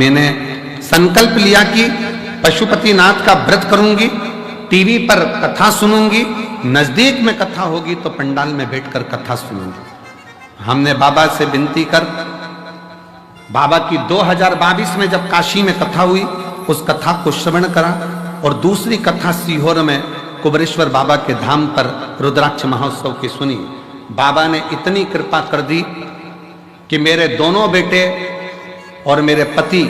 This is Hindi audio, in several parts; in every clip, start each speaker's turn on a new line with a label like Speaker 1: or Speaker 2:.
Speaker 1: मैंने संकल्प लिया कि पशुपतिनाथ का व्रत करूंगी, टीवी पर कथा सुनूंगी, नजदीक में कथा होगी तो पंडाल में बैठकर कथा सुनूंगी। हमने बाबा से विनती कर बाबा की 2022 में जब काशी में कथा हुई उस कथा को श्रवण करा, और दूसरी कथा सीहोर में कुबरेश्वर बाबा के धाम पर रुद्राक्ष महोत्सव की सुनी। बाबा ने इतनी कृपा कर दी कि मेरे दोनों बेटे और मेरे पति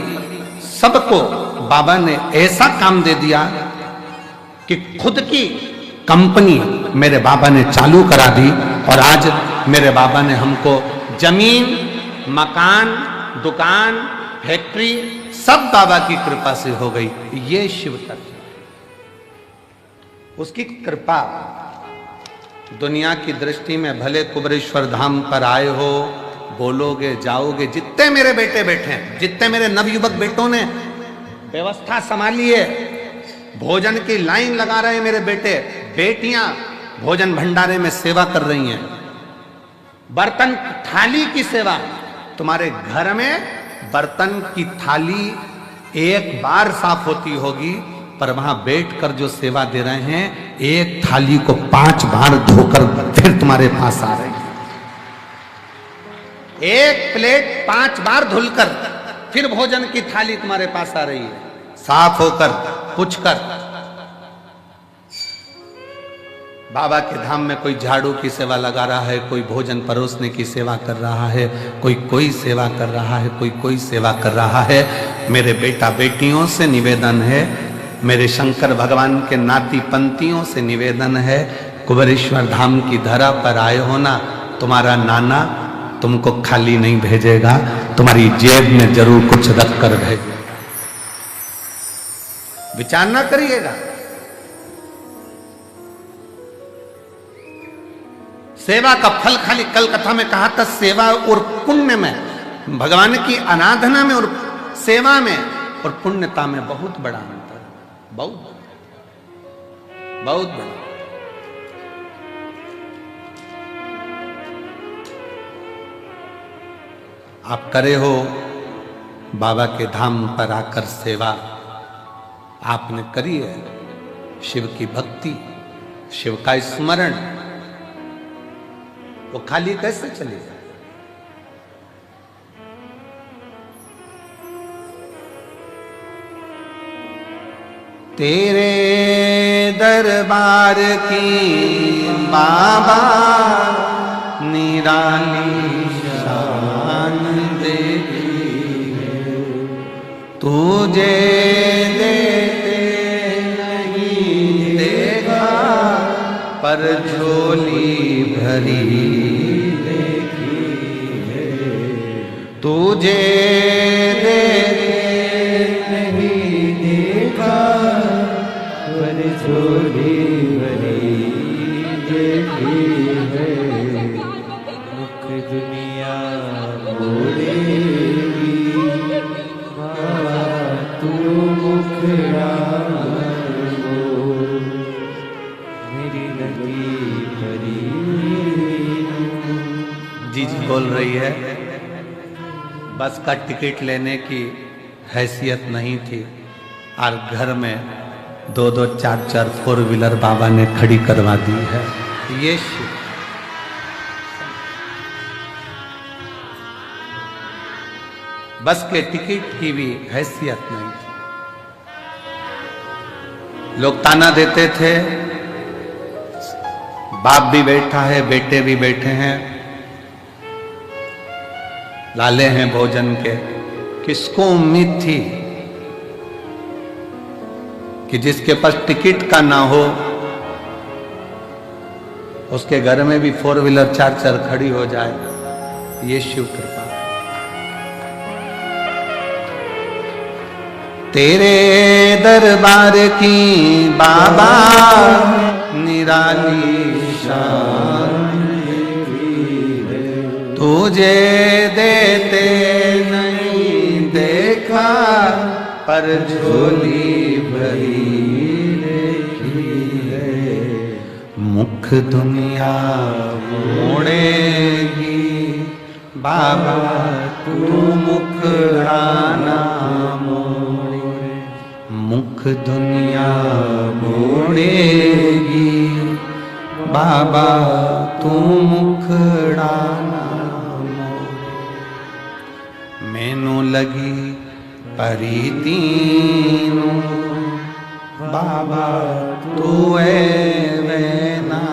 Speaker 1: सबको बाबा ने ऐसा काम दे दिया कि खुद की कंपनी मेरे बाबा ने चालू करा दी, और आज मेरे बाबा ने हमको जमीन, मकान, दुकान, फैक्ट्री सब बाबा की कृपा से हो गई। ये शिव तत्व, उसकी कृपा। दुनिया की दृष्टि में भले कुबरेश्वर धाम पर आए हो, बोलोगे जाओगे, जितने मेरे बेटे बैठे हैं, जितने मेरे नवयुवक बेटों ने व्यवस्था संभाली है, भोजन की लाइन लगा रहे हैं मेरे बेटे, बेटियां भोजन भंडारे में सेवा कर रही हैं, बर्तन थाली की सेवा। तुम्हारे घर में बर्तन की थाली एक बार साफ होती होगी, पर वहां बैठकर जो सेवा दे रहे हैं, एक थाली को 5 बार धोकर फिर तुम्हारे पास आ रहे हैं। एक प्लेट 5 बार धुलकर फिर भोजन की थाली तुम्हारे पास आ रही है, साफ होकर, पूछकर। बाबा के धाम में कोई झाड़ू की सेवा लगा रहा है, कोई भोजन परोसने की सेवा कर रहा है, कोई सेवा कर रहा है, कोई सेवा कर रहा है। मेरे बेटा बेटियों से निवेदन है, मेरे शंकर भगवान के नाती पंथियों से निवेदन है, कुबरेश्वर धाम की धरा पर आए हो ना, तुम्हारा नाना तुमको खाली नहीं भेजेगा, तुम्हारी जेब में जरूर कुछ रख कर भेजेगा। विचार ना करिएगा। सेवा का फल खाली, कल कथा में कहा था, सेवा और पुण्य में, भगवान की आराधना में और सेवा में और पुण्यता में बहुत बड़ा अंतर है, बहुत बड़ा। आप करे हो बाबा के धाम पर आकर सेवा, आपने करी है शिव की भक्ति, शिव का स्मरण, वो खाली कैसे चलेगा? तेरे दरबार की बाबा निराली शान देखी है, तुझे देते नहीं देखा, पर झोली भरी देखी है, तुझे देते नहीं देखा, पर झोली भरी देखी है। मुख दुनिया बोलेगी, तू मुखड़ा मेरी लगी भरी। जी बोल रही है, बस का टिकट लेने की हैसियत नहीं थी, और घर में 2-2, 4-4 4 व्हीलर बाबा ने खड़ी करवा दी है। ये बस के टिकट की भी हैसियत नहीं थी। लोग ताना देते थे, बाप भी बैठा है, बेटे भी बैठे हैं, लाले हैं भोजन के। किसको उम्मीद थी कि जिसके पास टिकट का ना हो उसके घर में भी 4 व्हीलर 4-4 खड़ी हो जाए? ये शिव कृपा। तेरे दरबार की बाबा निराली शान, तुझे देते नहीं देखा, पर झोली भरी देखी है। मुख दुनिया मोड़ेगी बाबा, तू मुखड़ा ना मुख दुनिया मोड़ेगी, बाबा तू मुखड़ा ना मोड़े। मैनू लगी परी तीनू, बाबा तू वे ना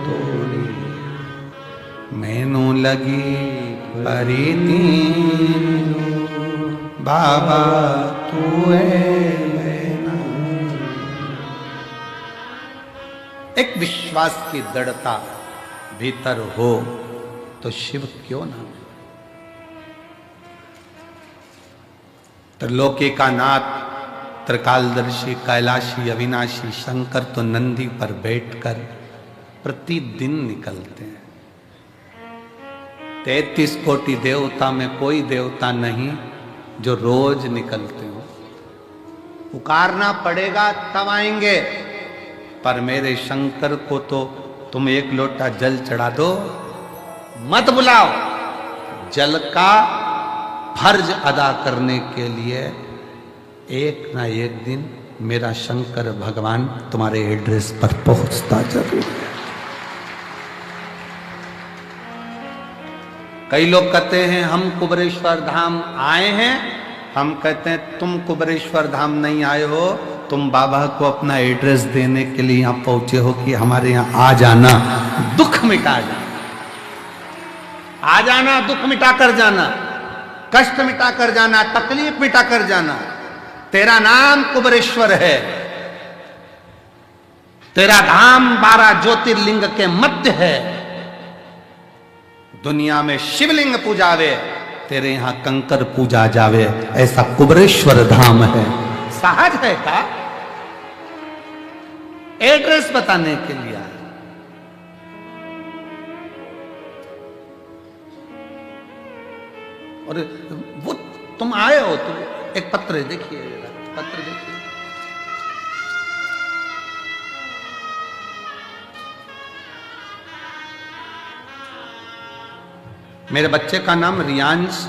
Speaker 1: तोड़ी। मैनू लगी परी तीनू, बाबा तू ना। एक विश्वास की दृढ़ता भीतर हो तो शिव क्यों ना। त्रिलोकी का नाथ, त्रिकालदर्शी, कैलाशी, अविनाशी शंकर तो नंदी पर बैठकर प्रतिदिन निकलते हैं। 33 कोटि देवता में कोई देवता नहीं जो रोज निकलते हो। पुकारना पड़ेगा तब आएंगे, पर मेरे शंकर को तो तुम एक लोटा जल चढ़ा दो, मत बुलाओ। जल का फर्ज अदा करने के लिए एक ना एक दिन मेरा शंकर भगवान तुम्हारे एड्रेस पर पहुंचता जरूर है। कई लोग कहते हैं हम कुबेरेश्वर धाम आए हैं, हम कहते हैं तुम कुबेरेश्वर धाम नहीं आए हो, तुम बाबा को अपना एड्रेस देने के लिए यहां पहुंचे हो कि हमारे यहां आ जाना, दुख मिटा जाना। आ जाना, दुख मिटा कर जाना, कष्ट मिटा कर जाना, तकलीफ मिटा कर जाना। तेरा नाम कुबेरेश्वर है, तेरा धाम 12 ज्योतिर्लिंग के मध्य है। दुनिया में शिवलिंग पूजावे, तेरे यहां कंकर पूजा जावे, ऐसा कुबेरेश्वर धाम है। सहज है का एड्रेस बताने के लिए आए। और वो तुम आए हो, तुम एक पत्र देखिए, पत्र देखिए। मेरे बच्चे का नाम रियांश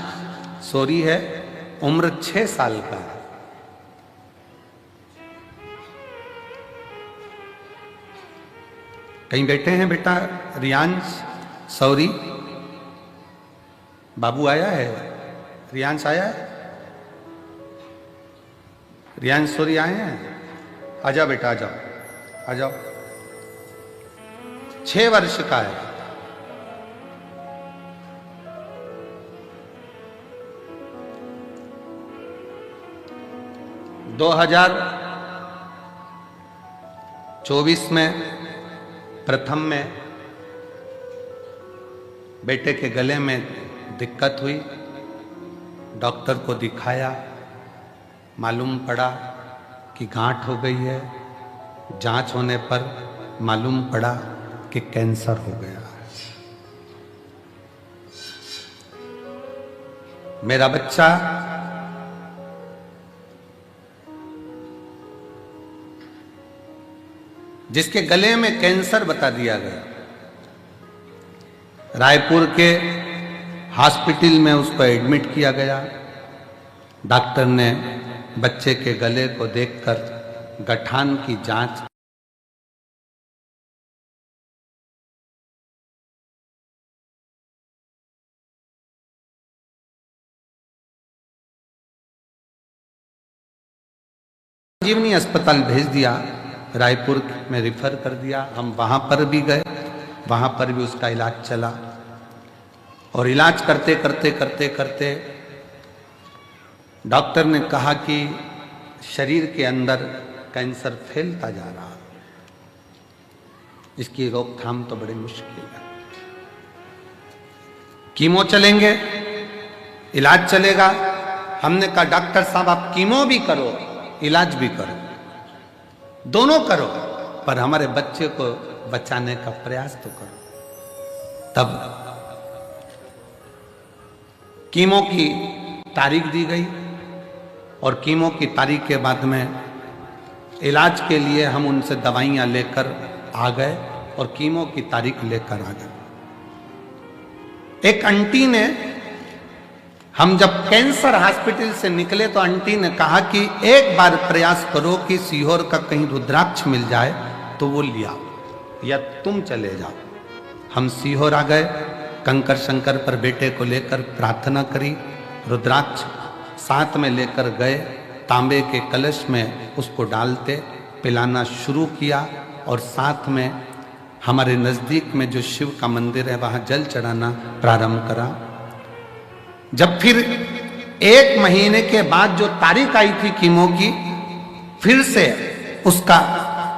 Speaker 1: सोरी है, उम्र 6 साल का है। कहीं बैठे हैं बेटा रियांश सौरी? बाबू आया है? रियांश आया है? रियांश सौरी आए हैं? आ जाओ बेटा, आ जाओ, आ जाओ। 6 वर्ष का है। दो 2024 में प्रथम में बेटे के गले में दिक्कत हुई, डॉक्टर को दिखाया, मालूम पड़ा कि गांठ हो गई है। जांच होने पर मालूम पड़ा कि कैंसर हो गया। मेरा बच्चा जिसके गले में कैंसर बता दिया गया, रायपुर के हॉस्पिटल में उसको एडमिट किया गया। डॉक्टर ने बच्चे के गले को देखकर गठान की जांच जीवनी अस्पताल भेज दिया, रायपुर में रिफर कर दिया। हम वहां पर भी गए, वहां पर भी उसका इलाज चला। और इलाज करते करते करते करते डॉक्टर ने कहा कि शरीर के अंदर कैंसर फैलता जा रहा, इसकी रोकथाम तो बड़ी मुश्किल है। कीमो चलेंगे, इलाज चलेगा। हमने कहा डॉक्टर साहब आप कीमो भी करो, इलाज भी करो, दोनों करो, पर हमारे बच्चे को बचाने का प्रयास तो करो। तब कीमो की तारीख दी गई और कीमो की तारीख के बाद में इलाज के लिए हम उनसे दवाइयां लेकर आ गए और कीमो की तारीख लेकर आ गए। एक आंटी ने हम जब कैंसर हॉस्पिटल से निकले तो आंटी ने कहा कि एक बार प्रयास करो कि सीहोर का कहीं रुद्राक्ष मिल जाए तो वो लिया या तुम चले जाओ। हम सीहोर आ गए, कंकर शंकर पर बेटे को लेकर प्रार्थना करी, रुद्राक्ष साथ में लेकर गए, तांबे के कलश में उसको डालते पिलाना शुरू किया और साथ में हमारे नजदीक में जो शिव का मंदिर है वहां जल चढ़ाना प्रारंभ करा। जब फिर 1 महीने के बाद जो तारीख आई थी कीमो की, फिर से उसका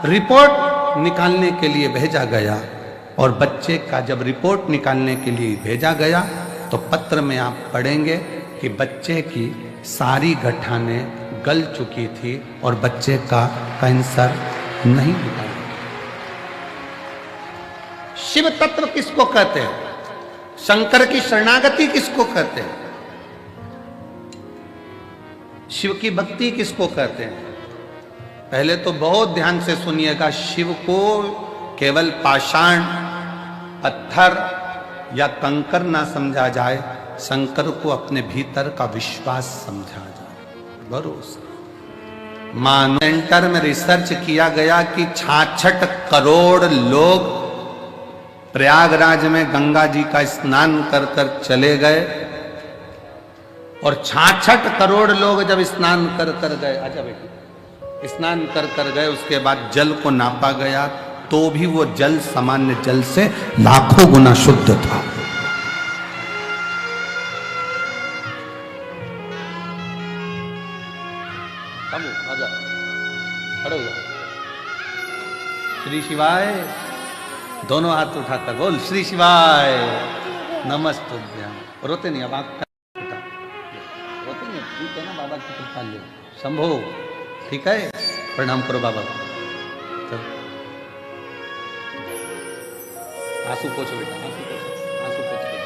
Speaker 1: रिपोर्ट निकालने के लिए भेजा गया और बच्चे का जब रिपोर्ट निकालने के लिए भेजा गया तो पत्र में आप पढ़ेंगे कि बच्चे की सारी गठानें गल चुकी थी और बच्चे का कैंसर नहीं निकाला। शिव तत्व किसको कहते हैं? शंकर की शरणागति किसको कहते हैं? शिव की भक्ति किसको कहते हैं? पहले तो बहुत ध्यान से सुनिएगा, शिव को केवल पाषाण पत्थर या कंकर ना समझा जाए, शंकर को अपने भीतर का विश्वास समझा जाए, भरोसा। मानो सेंटर में रिसर्च किया गया कि 66 करोड़ लोग प्रयागराज में गंगा जी का स्नान कर कर चले गए और 66 करोड़ लोग जब स्नान कर कर गए, अच्छा बेटी, स्नान कर कर गए, उसके बाद जल को नापा गया तो भी वो जल सामान्य जल से लाखों गुना शुद्ध था। श्री शिवाय, दोनों हाथ उठाकर बोल श्री शिवाय नमस्तुभ्यं। रोते नहीं, अब आप रोते नहीं, ठीक है ना, बाबा की कृपा ले। शंभो, ठीक है, प्रणाम करो बाबा को। चलो आंसू पोछो बेटा, आंसू पोछो, आंसू पोछ के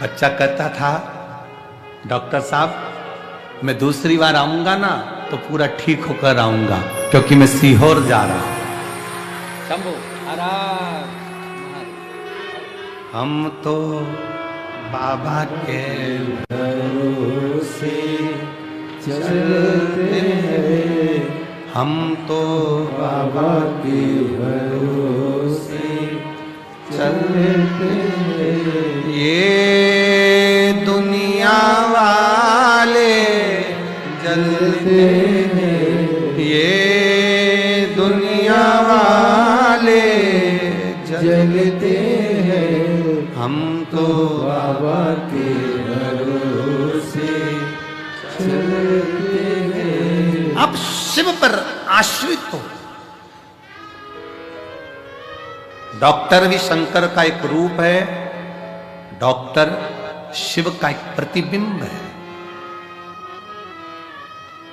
Speaker 1: बच्चा कहता था डॉक्टर साहब मैं दूसरी बार आऊंगा ना तो पूरा ठीक होकर आऊंगा क्योंकि मैं सीहोर जा रहा हूं। शंभू आराम। हम तो बाबा के भरोसे चलते हैं, हम तो बाबा के भरोसे चलते हैं। ये दुनिया वाले जलते हैं, ये दुनिया वाले जलते हैं, हम तो बाबा के भरोसे चलते हैं। अब शिव पर आश्रित हो। डॉक्टर भी शंकर का एक रूप है, डॉक्टर शिव का एक प्रतिबिंब है।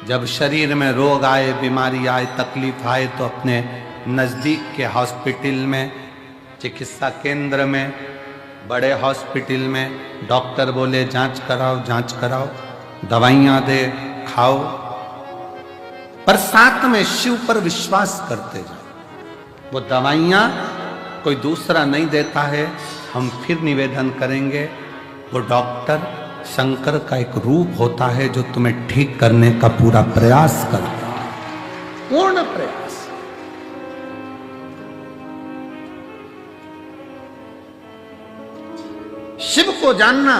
Speaker 1: जब शरीर में रोग आए, बीमारी आए, तकलीफ आए तो अपने नजदीक के हॉस्पिटल में, चिकित्सा केंद्र में, बड़े हॉस्पिटल में डॉक्टर बोले जांच कराओ, जांच कराओ, दवाइयां दे, खाओ, पर साथ में शिव पर विश्वास करते जाओ। वो दवाइयां कोई दूसरा नहीं देता है। हम फिर निवेदन करेंगे, वो डॉक्टर शंकर का एक रूप होता है जो तुम्हें ठीक करने का पूरा प्रयास करता है, पूर्ण प्रयास। शिव को जानना,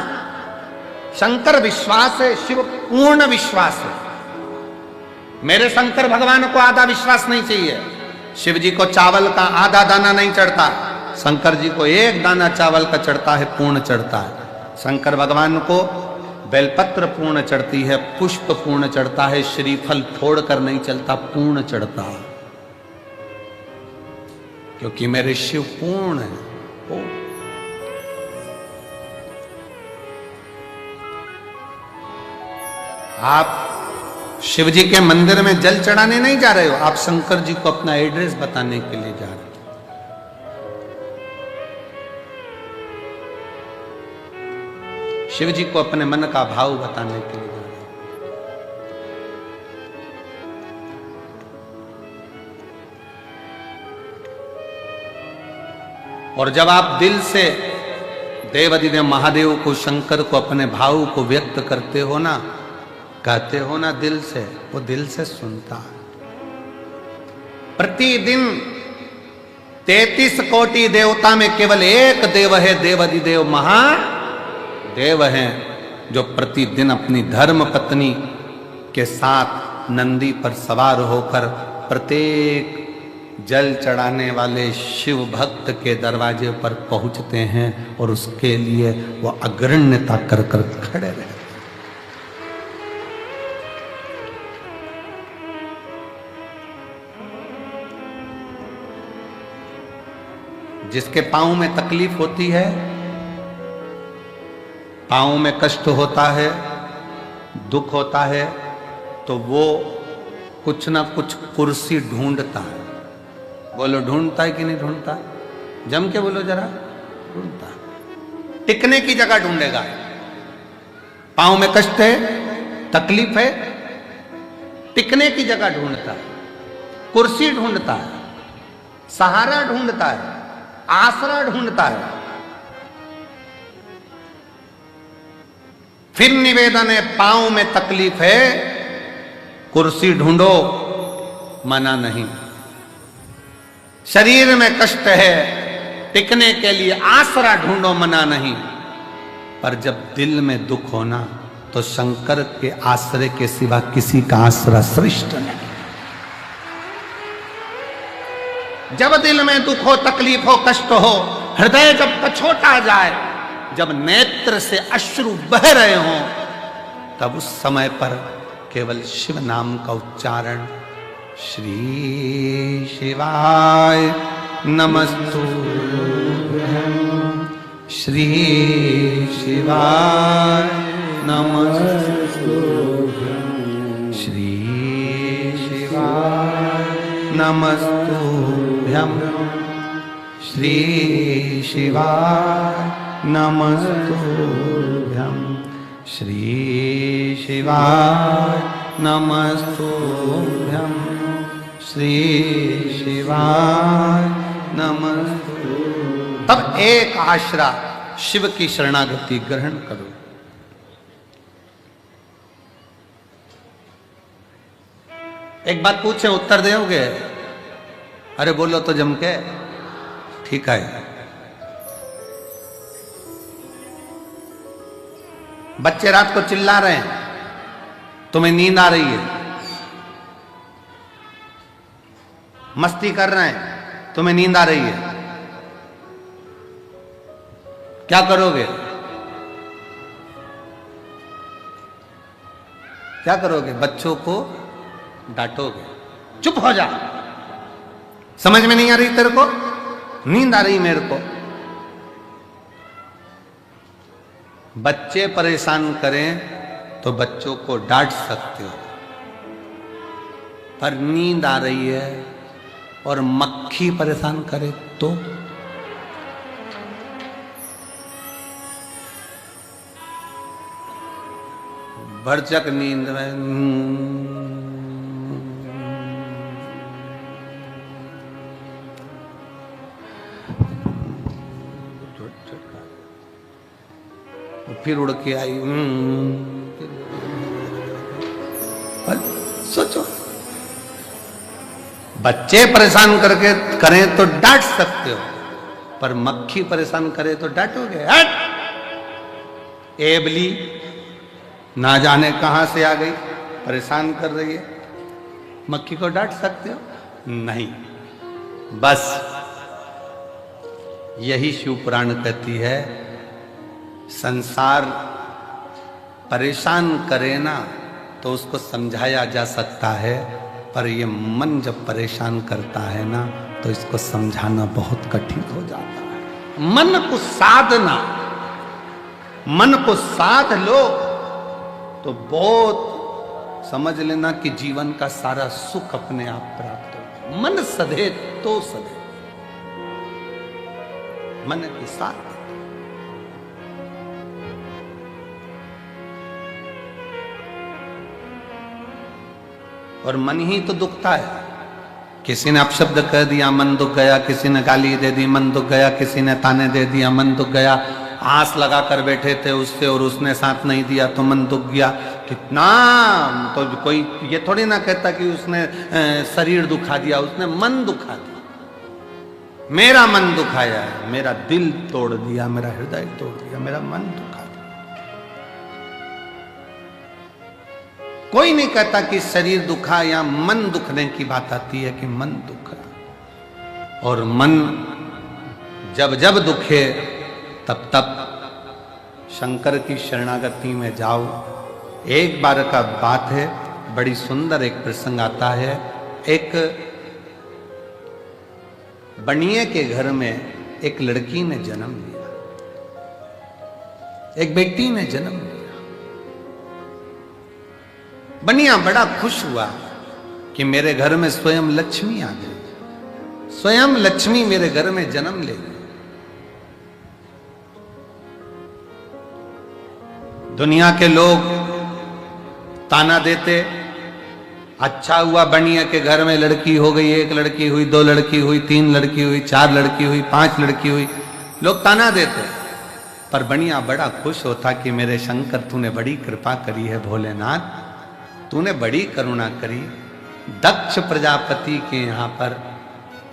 Speaker 1: शंकर विश्वास है, शिव पूर्ण विश्वास है। मेरे शंकर भगवान को आधा विश्वास नहीं चाहिए। शिव जी को चावल का आधा दाना नहीं चढ़ता, शंकर जी को एक दाना चावल का चढ़ता है, पूर्ण चढ़ता है। शंकर भगवान को बेलपत्र पूर्ण चढ़ती है, पुष्प पूर्ण चढ़ता है, श्रीफल फोड़ कर नहीं चलता, पूर्ण चढ़ता है, क्योंकि मेरे शिव पूर्ण है। आप शिव जी के मंदिर में जल चढ़ाने नहीं जा रहे हो, आप शंकर जी को अपना एड्रेस बताने के लिए जा रहे हो। शिव जी को अपने मन का भाव बताने के लिए जा रहे हैं। और जब आप दिल से देवाधिदेव महादेव को, शंकर को, अपने भाव को व्यक्त करते हो ना, कहते हो ना दिल से, वो दिल से सुनता है। प्रतिदिन 33 कोटि देवता में केवल एक देव है, देवाधिदेव महादेव हैं, जो प्रतिदिन अपनी धर्म पत्नी के साथ नंदी पर सवार होकर प्रत्येक जल चढ़ाने वाले शिव भक्त के दरवाजे पर पहुंचते हैं और उसके लिए वो अग्रण्यता कर कर खड़े रहते। जिसके पांव में तकलीफ होती है, पांव में कष्ट होता है, दुख होता है, तो वो कुछ ना कुछ कुर्सी ढूंढता है। बोलो ढूंढता है कि नहीं ढूंढता? जम के बोलो जरा, ढूंढता है। टिकने की जगह ढूंढेगा। पांव में कष्ट है, तकलीफ है, टिकने की जगह ढूंढता है, कुर्सी ढूंढता है, सहारा ढूंढता है, आसरा ढूंढता है। फिर निवेदन है, पांव में तकलीफ है, कुर्सी ढूंढो, मना नहीं। शरीर में कष्ट है, टिकने के लिए आसरा ढूंढो, मना नहीं। पर जब दिल में दुख होना, तो शंकर के आश्रय के सिवा किसी का आसरा श्रेष्ठ नहीं। जब दिल में दुख हो, तकलीफ हो, कष्ट हो, हृदय जब कछोटा जाए, जब नेत्र से अश्रु बह रहे हों, तब उस समय पर केवल शिव नाम का उच्चारण, श्री शिवाय नमस्तुभ्यं, श्री शिवाय नमस्तुभ्यं, श्री शिवाय नमस्तुभ्यं, श्री शिवाय नमस्तुभ्यं, श्री शिवाय नमस्तुभ्यं, श्री शिवाय नमस्तुभ्यं। तब एक आश्रा शिव की शरणागति ग्रहण करो। एक बात पूछे, उत्तर दोगे? अरे बोलो तो जम के। ठीक है। बच्चे रात को चिल्ला रहे हैं, तुम्हें नींद आ रही है, मस्ती कर रहे हैं, तुम्हें नींद आ रही है, क्या करोगे? क्या करोगे? बच्चों को डांटोगे, चुप हो जा, समझ में नहीं आ रही तेरे को, नींद आ रही मेरे को। बच्चे परेशान करें तो बच्चों को डांट सकते हो, पर नींद आ रही है और मक्खी परेशान करे तो? भरचक नींद में फिर उड़ के आई। सोचो, बच्चे परेशान करके करें तो डांट सकते हो, पर मक्खी परेशान करे तो डांटोगे? हट, एबली ना जाने कहां से आ गई, परेशान कर रही है, मक्खी को डांट सकते हो? नहीं। बस यही शिव पुराण कहती है, संसार परेशान करे ना तो उसको समझाया जा सकता है, पर ये मन जब परेशान करता है ना तो इसको समझाना बहुत कठिन हो जाता है। मन को साधना, मन को साध लो तो बहुत समझ लेना कि जीवन का सारा सुख अपने आप प्राप्त हो। मन सधे तो सधे, मन के साथ। और मन ही तो दुखता है। किसी ने अपशब्द कह दिया, मन दुख गया। किसी ने गाली दे दी, मन दुख गया। किसी ने ताने दे दिया, मन दुख गया। आस लगा कर बैठे थे उससे और उसने साथ नहीं दिया तो मन दुख गया। कितना तो कोई ये थोड़ी ना कहता कि उसने शरीर दुखा दिया, उसने मन दुखा दिया। मेरा मन दुखाया है, मेरा दिल तोड़ दिया, मेरा हृदय तोड़ दिया, मेरा मन दुखा दिया। कोई नहीं कहता कि शरीर दुखा या मन दुखने की बात आती है कि मन दुखा। और मन जब जब दुखे तब तब शंकर की शरणागति में जाओ। एक बार का बात है, बड़ी सुंदर एक प्रसंग आता है। एक बनिए के घर में एक लड़की ने जन्म लिया, एक बेटी ने जन्म लिया। बनिया बड़ा खुश हुआ कि मेरे घर में स्वयं लक्ष्मी आ गई, स्वयं लक्ष्मी मेरे घर में जन्म लेगी। दुनिया के लोग ताना देते, अच्छा हुआ बनिया के घर में लड़की हो गई, एक लड़की हुई, दो लड़की हुई, तीन लड़की हुई, चार लड़की हुई, पांच लड़की हुई, लोग ताना देते। पर बनिया बड़ा खुश होता कि मेरे शंकर तूने बड़ी कृपा करी है, भोलेनाथ तूने बड़ी करुणा करी। दक्ष प्रजापति के यहाँ पर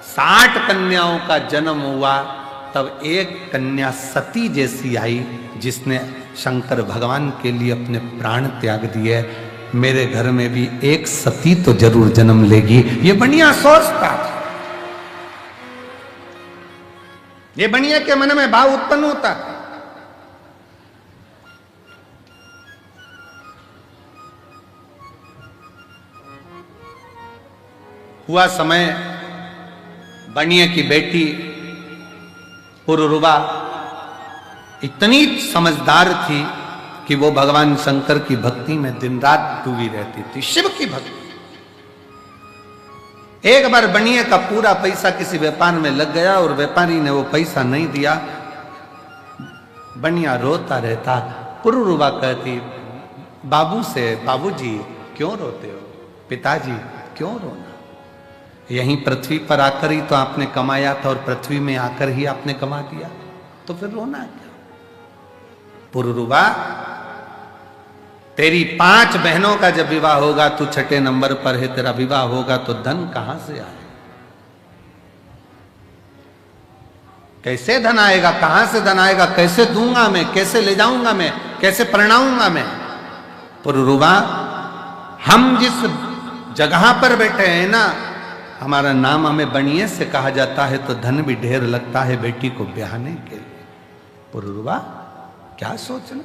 Speaker 1: 60 कन्याओं का जन्म हुआ, तब एक कन्या सती जैसी आई जिसने शंकर भगवान के लिए अपने प्राण त्याग दिए। मेरे घर में भी एक सती तो जरूर जन्म लेगी, ये बनिया सोचता था। ये बनिया के मन में भाव उत्पन्न होता। हुआ समय, बनिया की बेटी पुरुरुवा इतनी समझदार थी कि वो भगवान शंकर की भक्ति में दिन रात डूबी रहती थी, शिव की भक्ति। एक बार बनिए का पूरा पैसा किसी व्यापार में लग गया और व्यापारी ने वो पैसा नहीं दिया। बनिया रोता रहता। पुरुरुवा कहती बाबू से, बाबूजी क्यों रोते हो, पिताजी क्यों रोना, यहीं पृथ्वी पर आकर ही तो आपने कमाया था और पृथ्वी में आकर ही आपने कमा दिया, तो फिर रोना क्या। पुरुरुवा तेरी 5 बहनों का जब विवाह होगा, तू 6ठे नंबर पर है, तेरा विवाह होगा तो धन कहां से आए, कैसे धन आएगा, कहां से धन आएगा, कैसे दूंगा मैं, कैसे ले जाऊंगा मैं, कैसे परिणाऊंगा मैं। पुरुरुवा हम जिस जगह पर बैठे हैं ना, हमारा नाम हमें बनिए से कहा जाता है तो धन भी ढेर लगता है बेटी को ब्याहने के लिए। पुरुरुवा क्या सोचना,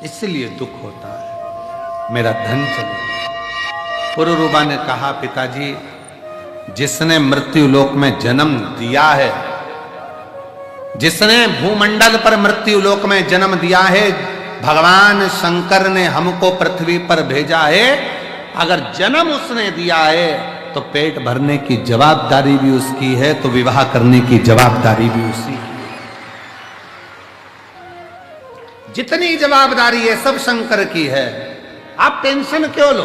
Speaker 1: इसलिए दुख होता है, मेरा धन चले। पुरुरुवा ने कहा पिताजी, जिसने मृत्यु लोक में जन्म दिया है, जिसने भूमंडल पर मृत्यु लोक में जन्म दिया है, भगवान शंकर ने हमको पृथ्वी पर भेजा है। अगर जन्म उसने दिया है तो पेट भरने की जवाबदारी भी उसकी है, तो विवाह करने की जवाबदारी भी उसी की। जितनी जवाबदारी है सब शंकर की है, आप टेंशन क्यों लो,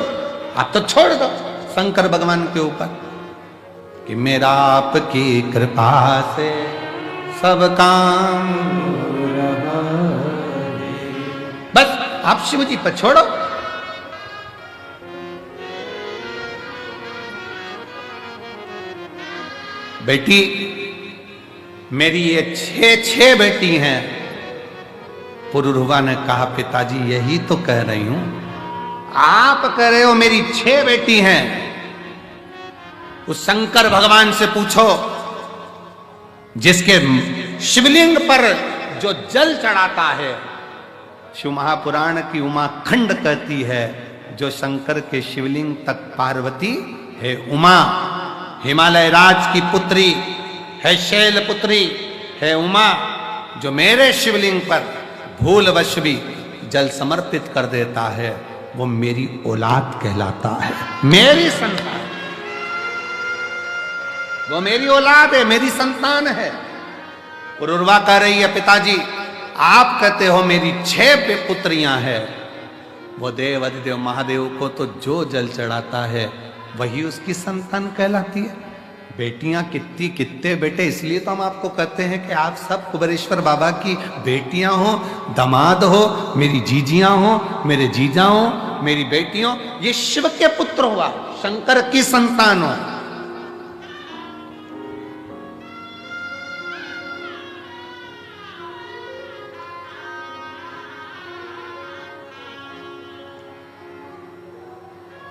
Speaker 1: आप तो छोड़ दो शंकर भगवान के ऊपर कि मेरा आपकी कृपा से सब काम, बस आप शिव जी पर छोड़ो। बेटी मेरी ये 6 बेटी हैं। पुरुरुवा ने कहा पिताजी यही तो कह रही हूं, आप कह रहे हो मेरी 6 बेटी हैं। उस शंकर भगवान से पूछो जिसके शिवलिंग पर जो जल चढ़ाता है, शिव महापुराण की उमा खंड कहती है, जो शंकर के शिवलिंग तक पार्वती है उमा, हिमालय राज की पुत्री है, शैल पुत्री है उमा, जो मेरे शिवलिंग पर भूलवश भी जल समर्पित कर देता है, वो मेरी औलाद कहलाता है, मेरी संतान, वो मेरी औलाद है, मेरी संतान है। पुरुरवा कह रही है पिताजी आप कहते हो मेरी 6 पुत्रियां हैं, वो देव अधिदेव महादेव को तो जो जल चढ़ाता है वही उसकी संतान कहलाती है। बेटियां कितने बेटे, इसलिए तो हम आपको कहते हैं कि आप सब कुबेरेश्वर बाबा की बेटियां हो, दामाद हो, मेरी जीजियां हो, मेरे जीजा हो, मेरी बेटियों, ये शिव के पुत्र हुआ, शंकर की संतान हो।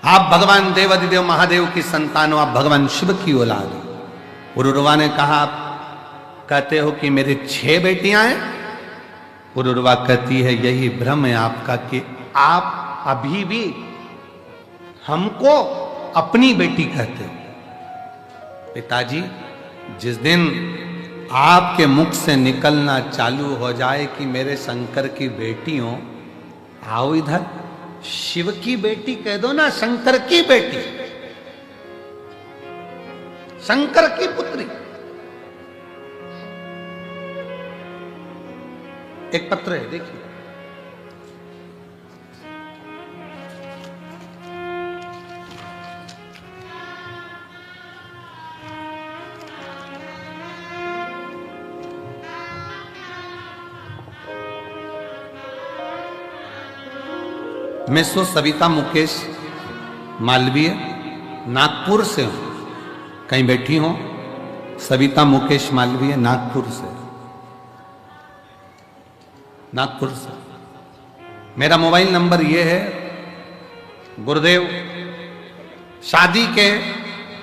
Speaker 1: आप भगवान देवाधिदेव महादेव की संतान हो, आप भगवान शिव की औलाद हो। पुरुरवा ने कहा, आप कहते हो कि मेरे 6 बेटियां हैं। पुरुरवा कहती है यही भ्रम है आपका कि आप अभी भी हमको अपनी बेटी कहते हो। पिताजी, जिस दिन आपके मुख से निकलना चालू हो जाए कि मेरे शंकर की बेटी हो, आओ इधर, शिव की बेटी कह दो ना, शंकर की बेटी, शंकर की पुत्री। एक पत्र है, देखिए। मैं सविता मुकेश मालवीय नागपुर से हूं। कहीं बैठी हो? सविता मुकेश मालवीय नागपुर से। मेरा मोबाइल नंबर ये है। गुरुदेव, शादी के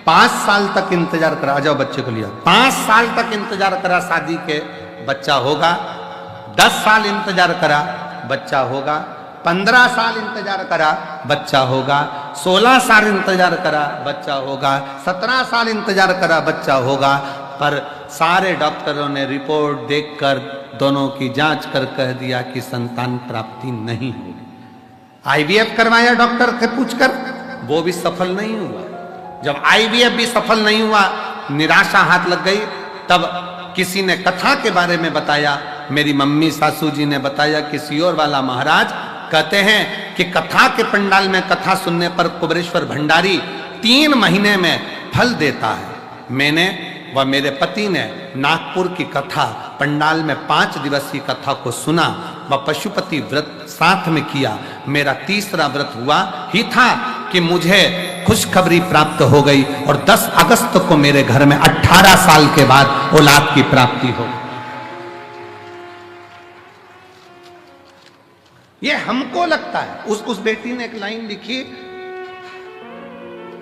Speaker 1: 5 साल तक इंतजार करा, आ जाओ बच्चे को लिया, 5 साल तक इंतजार करा, शादी के बच्चा होगा। 10 साल इंतजार करा, बच्चा होगा। 15 साल इंतजार करा, बच्चा होगा। 16 साल इंतजार करा, बच्चा होगा। 17 साल इंतजार करा, बच्चा होगा। पर सारे डॉक्टरों ने रिपोर्ट देखकर, दोनों की जांच कर कह दिया कि संतान प्राप्ति नहीं होगी। आईवीएफ करवाया डॉक्टर से पूछकर, वो भी सफल नहीं हुआ। जब आईवीएफ भी सफल नहीं हुआ, निराशा हाथ लग गई। तब किसी ने कथा के बारे में बताया, मेरी मम्मी सासू जी ने बताया कि सियोर वाला महाराज कहते हैं कि कथा के पंडाल में कथा सुनने पर कुबेरेश्वर भंडारी 3 महीने में फल देता है। मैंने व मेरे पति ने नागपुर की कथा पंडाल में 5 दिवसीय कथा को सुना व पशुपति व्रत साथ में किया। मेरा तीसरा व्रत हुआ ही था कि मुझे खुशखबरी प्राप्त हो गई और 10 अगस्त को मेरे घर में 18 साल के बाद औलाद की प्राप्ति हो। ये हमको लगता है। उस बेटी ने एक लाइन लिखी,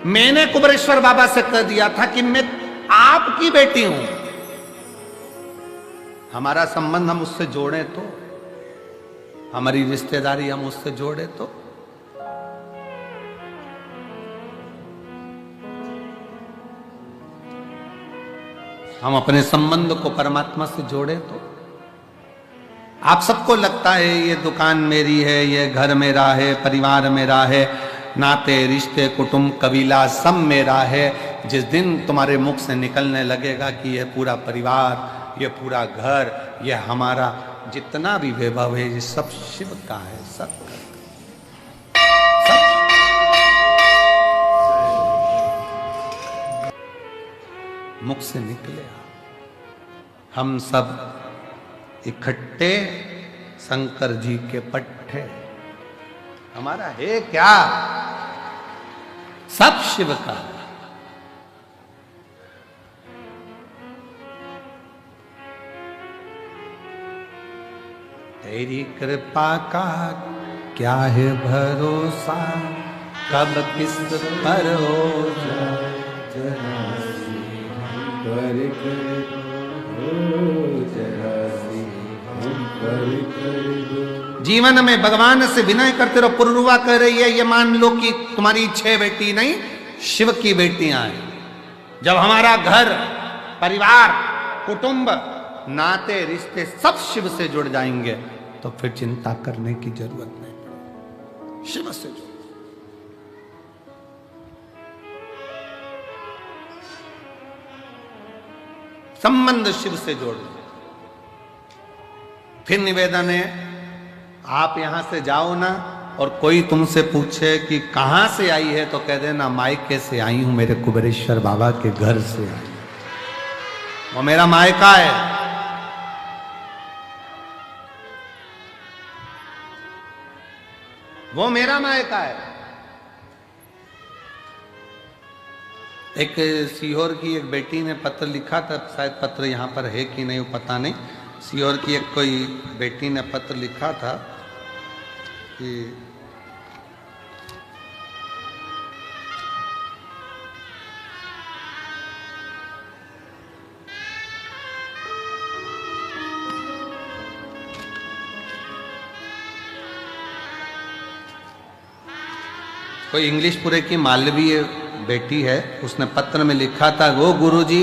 Speaker 1: मैंने कुबेरेश्वर बाबा से कह दिया था कि मैं आपकी बेटी हूं। हमारा संबंध हम उससे जोड़े तो, हमारी रिश्तेदारी हम उससे जोड़े तो। हम अपने संबंध को परमात्मा से जोड़े तो। आप सबको लगता है ये दुकान मेरी है, ये घर मेरा है, परिवार मेरा है, नाते रिश्ते कुटुंब कबीला सब मेरा है। जिस दिन तुम्हारे मुख से निकलने लगेगा कि ये पूरा परिवार, ये पूरा घर, ये हमारा जितना भी वैभव है, ये सब शिव का है, सब मुख से निकले। हम सब इकट्ठे शंकर जी के पट्टे, हमारा है क्या? सब शिव का। तेरी कृपा का क्या है भरोसा, कब किस पर हो जाए। जीवन में भगवान से विनय करते रहो। पुरुरवा कह रही है, ये मान लो कि तुम्हारी 6 बेटी नहीं, शिव की बेटियां हैं। जब हमारा घर, परिवार, कुटुंब, नाते रिश्ते सब शिव से जुड़ जाएंगे तो फिर चिंता करने की जरूरत नहीं। शिव से जुड़, संबंध शिव से जोड़। फिर निवेदन है, आप यहां से जाओ ना और कोई तुमसे पूछे कि कहां से आई है तो कह देना मायके से आई हूं, मेरे कुबेरेश्वर बाबा के घर से आई, वो मेरा मायका है। वो मेरा मायका है। एक सीहोर की एक बेटी ने पत्र लिखा था, शायद पत्र यहां पर है कि नहीं पता नहीं। सीहोर की एक कोई बेटी ने पत्र लिखा था कि कोई इंग्लिशपुरे की मालवीय बेटी है, उसने पत्र में लिखा था, वो गुरुजी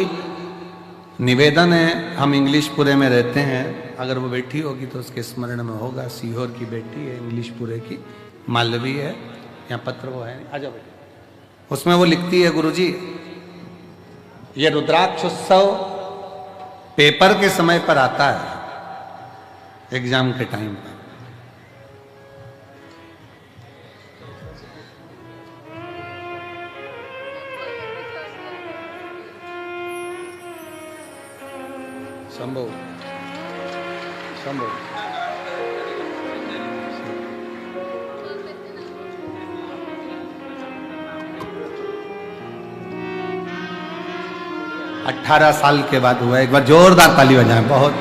Speaker 1: निवेदन है, हम इंग्लिशपुरे में रहते हैं, अगर वो बेटी होगी तो उसके स्मरण में होगा। सीहोर की बेटी है, इंग्लिशपुरे की, मालवीय है। यहाँ पत्र वो है, आ जाओ बेटी। उसमें वो लिखती है, गुरुजी ये रुद्राक्ष उत्सव पेपर के समय पर आता है, एग्जाम के टाइम पर। संभव संभव 18 साल के बाद हुआ। एक बार जोरदार ताली बजाएं। बहुत